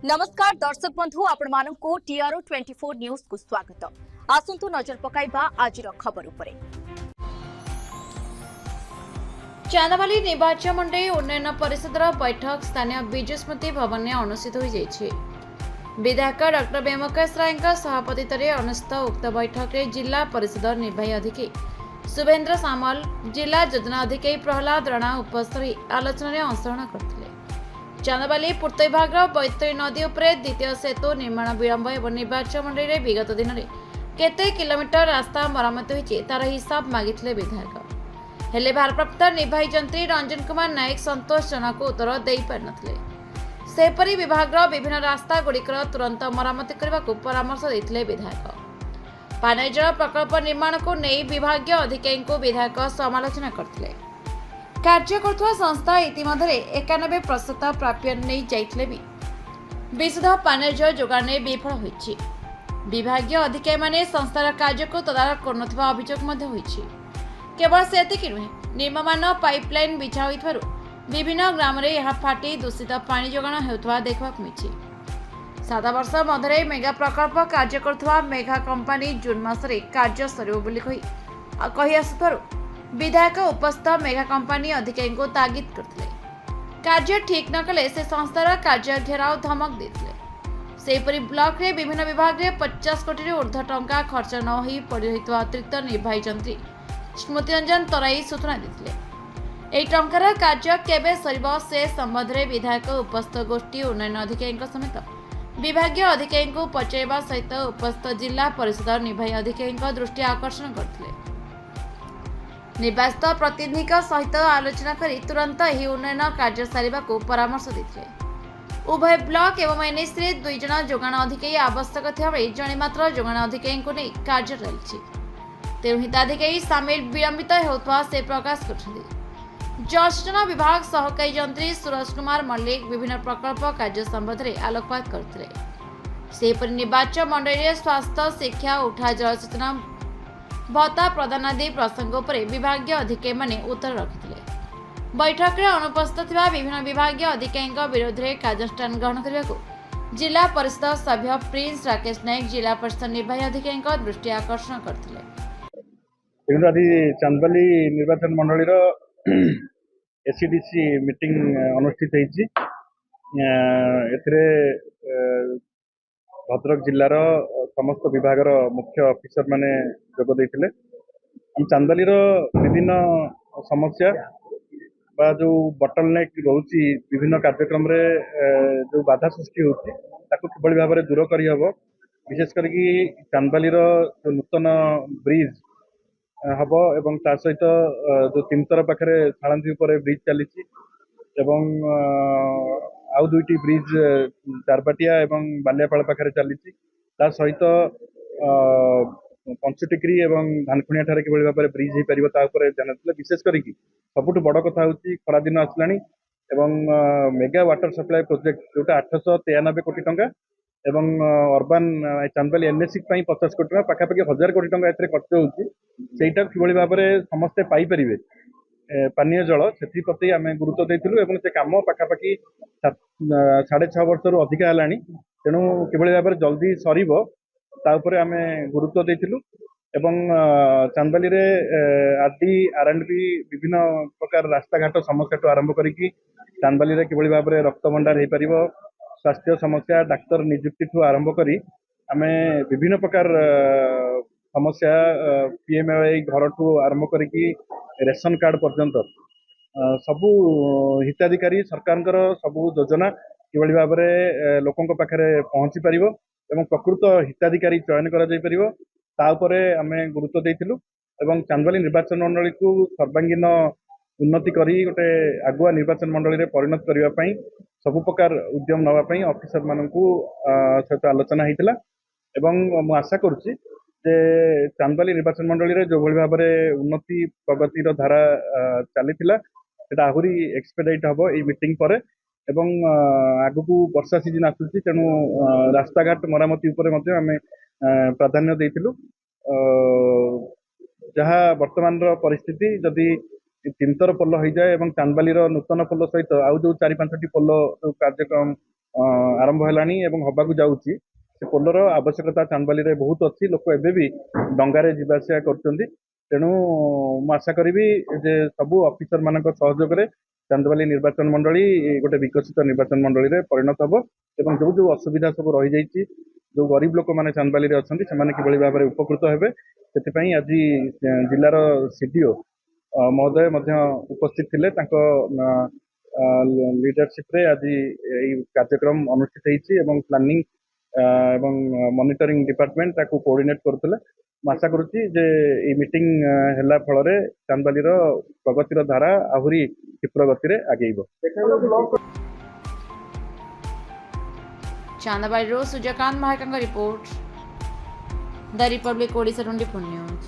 नमस्कार दर्शक बंधु आपण मानक टीआरओ 24 न्यूज को स्वागत। आसंतु नजर पकाइबा आज खबर उपरे। चांदाबाली निर्वाचन मंडली उन्नयन परिषदर बैठक स्थानीय विजय स्मृति भवन में अनुष्ठित हो विधायक डॉ बेमकेश राय सभापतित्व अनुष्ठित उक्त बैठक में जिला परिषद निर्वाही अधिकारी शुभेन्द्र सामल, जिला योजना अधिकारी प्रहलाद राणा उपस्थित रही आलोचना में अंशग्रहण करते। चांदाबाली पूर्त विभाग बैतरी नदी उपरे द्वितीय सेतु निर्माण विलंब एवं निर्वाचन मंडली विगत दिन में केते किलोमीटर रास्ता मरामती होती तार हिसाब मागिଥିଲେ विधायक हेले भारप्राप्त निर्वाही जंत्री रंजन कुमार नायक संतोषजनक उत्तर दे पारि नथिले। सेपरि विभाग विभिन्न रास्ता गुड़िकर तुरंत मरामती करने को परामर्श देते विधायक। पानी जल प्रकल्प निर्माण को नहीं विभागीय अधिकारी को विधायक समालोचना करते। कार्य करुवा संस्था इतिमध्य 91% प्राप्य नहीं जाइथिले भी विशुद्ध पानी जल जोगाण में विफल होइछि। विभागीय अधिकारी माने संस्थार कार्य को तदारख करुनथिबा अभियोग मध्य होइछि। केवल सेतिक नुहे निर्माण पाइपलाइन बिछा होइथारु विभिन्न ग्राम रे यह फाटी दूषित पानी जोगाण हेउथवा देखबाक मिछि। 7 वर्ष मध्य मेगा प्रकल्प कार्य करुवा मेगा कंपनी जून मासरे कार्य सरियो बोली कहि आसुथारु विधायक उपस्थित मेगा कंपनी अधिकारी को तागिद करते। कार्य ठीक न कले से संस्थार कार्य घेराव धमक देते। सेपरि ब्लॉक रे विभिन्न विभाग रे 50 कोटी ऊर्ध्व टंका खर्च न होई पड़ी रहितवा अतिरिक्त निर्वाही जंत्री स्मृति रंजन तराई सूचना देते। एही टंकार कार्य केबे सरिबो से संबंध में विधायक उपस्थित गोष्ठी उन्नयन अधिकारी समेत विभागीय अधिकारी को पचारवा सहित उपस्थित जिला परिषद निर्वाही अधिकारी दृष्टि आकर्षण करते। निर्वाचित प्रतिनिधि सहित आलोचना करी तुरंत ही उन्नयन कार्य सारिबा को परामर्श देते। उभय ब्लॉक एवं एनएस रे 2 जन जोगाण अधिकारी आवश्यक थिया जणे मात्र जोगाण अधिकारी को नहीं कार्य चलछि। तेणु हिताधिकारी सामिल विलंबित होता से प्रकाश करछथि। जलसेचन विभाग सहकारी जंत्री सूरज कुमार मल्लिक विभिन्न प्रकल्प कार्य संबंध में आलोकपात करते। सेपरि निर्वाचन मंडली स्वास्थ्य शिक्षा उठा जलसेचन भत्ता प्रदान आदि प्रसंग पर विभागीय अधिकारी माने उत्तर रखिथिले। बैठक में अनुपस्थित थिबा विभिन्न विभागीय अधिकारी विरोध में कार्यानुष्ठान ग्रहण करने को जिला परिषद सभ्य प्रिंस राकेश नायक जिला परिषद निर्वाही अधिकारी दृष्टि आकर्षण करथिले। चांदाबाली निर्वाचन मंडली एसीडीसी मीटिंग अनुष्ठित होईछि। एथिरे भद्रक जिलार समस्त विभाग मुख्य अफिसर माने जोग देइथिले। हम चांदाबाली विभिन्न समस्या बा जो बटलनेक रोची विभिन्न कार्यक्रम रे जो बाधा सृष्टि होती ताको किभଳି भाव में दूर करी हबो, विशेष करके चांदाबाली जो नूतन ब्रिज हब एवं ता सहित जो तीनतर पाखे शालांति ब्रिज चली आउ 2टी ब्रिज चारपाटिया एवं बालियापाड़ पाखे चली सहित पंचटिक्री एवं धानखुणिया ठारे किभଳି भाव में ब्रिज हो पार ध्यान देते। विशेष करके सबुठ बड़ कथा हूँ खरा दिन आसला एवं मेगा वाटर सप्लाई प्रोजेक्ट जोटा 893 कोटी टंका एवं अर्बान चांदाबाली एनएससी 50 कोटी टंका पाखापाखि 1000 कोटी टंका एथरे खर्च होउची। सेटा किभଳି भाव में समस्ते पाई परिबे पानीय जल से प्रति आम गुरुत्व देइथिलु एवं से काम पाखापाखि 6.5 वर्ष अधिक है। तेणु किभଳି भाव में जल्दी सरीब ता उपरे आम गुरुत्व देइथिलु एवं चांदाबाली रे आरडी आरएंडबी विभिन्न प्रकार रास्ता घाट समस्या आरंभ करिकी चांदाबाली रे किभଳି भाव में रक्त भंडार हो पारिबो, स्वास्थ्य समस्या डाक्तर नियुक्ति ठू आरंभ करी आम विभिन्न प्रकार समस्या पीएमआई घर ठू आरंभ करिकी रेशन कार्ड पर्यंत सबू हिताधिकारी सरकार सबू योजना किभଳି भाव में लोकों पाखे पहुंची पारिबो एवं प्रकृत हिताधिकारी चयन करा जाई परिबो ता उपरे आमे गुरुत्व देइथिलु एवं चांदाबाली निर्वाचन मंडली को सर्वांगीन उन्नति करी गोटे आगुआ निर्वाचन मंडली रे परिणत करिवा पई सबु प्रकार उद्यम नवा पई ऑफिसर माननकु सहित आलोचना हेतिला एवं मु आशा करूची जे चांदाबाली निर्वाचन मंडली रे जो भଳି भाबरे उन्नति प्रगति रो धारा चलीथिला सेटा आहुरी एक्सपेडाइट हबो ए मीटिंग परे एवं आगु वर्षा सीजन आसुची तेणु रास्ता घाट मरामती उपरे मध्ये आमे प्राधान्य देइथिलु। जहाँ वर्तमान परिस्थिति जदि 3 पोल हो जाए चांदाबाली नूतन पोल सहित आउ जो 4-5टी पोल कार्यक्रम आरंभ हेलानी एवं हबाकू जाउची से पोलर आवश्यकता चांदबाली रे बहुत अच्छी लोक एबे भी डंगारे जीवा आसिया करछन्ती तेणु ମୁଁ आशा କରିବି जे सबु ऑफिसर मानक सहयोग रे चांदबाली निर्वाचन मंडली गोटे विकसित निर्वाचन मंडली रे परिणत हबो एवं जो जो असुविधा सब रही जाइछि जो गरीब लोक माने चांदबाली रे अछन्ती सेमाने किभଳି भाबरे उपकृत हेबे सेतिपई आज जिल्लार सीडीओ महोदय मध्य उपस्थित थिले तांको लीडरशिप रे आज एई कार्यक्रम अनुष्ठित हेछि एवं प्लानिंग एवं मॉनिटरिंग डिपार्टमेंट ताको कोऑर्डिनेट करथिले आशा करुच्ची जे एई मीटिंग हेला फल रे चांदबाली रो प्रगतिर धारा आहुरी क्षिप्र गति रे आगेइबो। Chandabadi Suryakant Mahakang report the Republic Odisha 24 news.